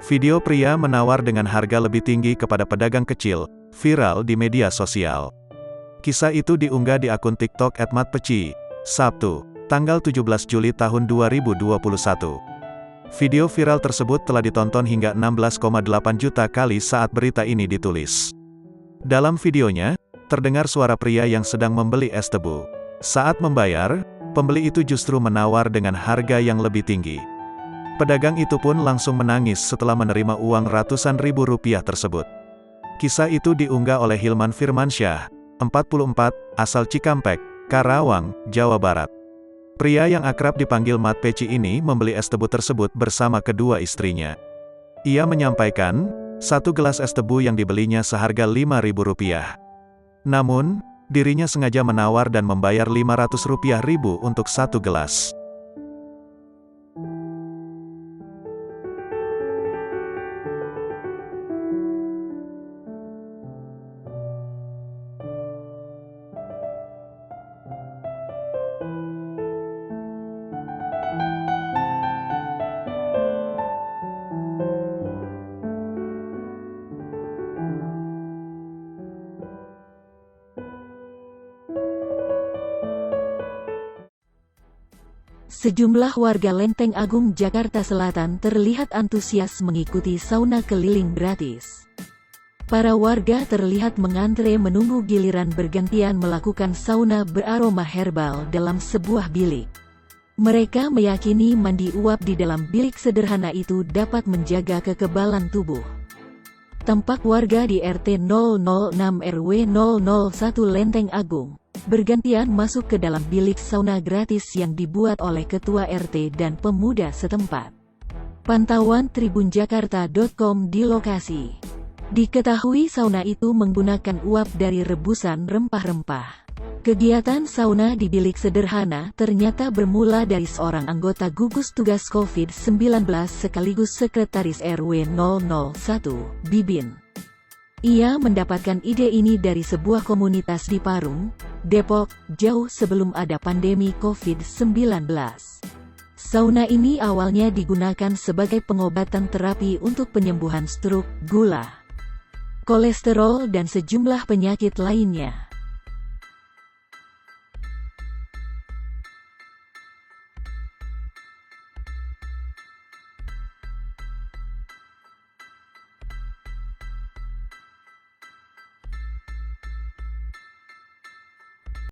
Video pria menawar dengan harga lebih tinggi kepada pedagang kecil, viral di media sosial. Kisah itu diunggah di akun TikTok @matpeci, Sabtu, tanggal 17 Juli tahun 2021. Video viral tersebut telah ditonton hingga 16,8 juta kali saat berita ini ditulis. Dalam videonya, terdengar suara pria yang sedang membeli es tebu. Saat membayar, pembeli itu justru menawar dengan harga yang lebih tinggi. Pedagang itu pun langsung menangis setelah menerima uang ratusan ribu rupiah tersebut. Kisah itu diunggah oleh Hilman Firmansyah, 44, asal Cikampek, Karawang, Jawa Barat. Pria yang akrab dipanggil Mat Peci ini membeli es tebu tersebut bersama kedua istrinya. Ia menyampaikan, satu gelas es tebu yang dibelinya seharga Rp5.000. Namun, dirinya sengaja menawar dan membayar Rp500.000 untuk satu gelas. Sejumlah warga Lenteng Agung, Jakarta Selatan terlihat antusias mengikuti sauna keliling gratis. Para warga terlihat mengantre menunggu giliran bergantian melakukan sauna beraroma herbal dalam sebuah bilik. Mereka meyakini mandi uap di dalam bilik sederhana itu dapat menjaga kekebalan tubuh. Tampak warga di RT 006 RW 001 Lenteng Agung bergantian masuk ke dalam bilik sauna gratis yang dibuat oleh ketua RT dan pemuda setempat. Pantauan tribunjakarta.com di lokasi. Diketahui sauna itu menggunakan uap dari rebusan rempah-rempah. Kegiatan sauna di bilik sederhana ternyata bermula dari seorang anggota gugus tugas COVID-19 sekaligus sekretaris RW 001, Bibin. Ia mendapatkan ide ini dari sebuah komunitas di Parung, Depok, jauh sebelum ada pandemi COVID-19. Sauna ini awalnya digunakan sebagai pengobatan terapi untuk penyembuhan stroke, gula, kolesterol dan sejumlah penyakit lainnya.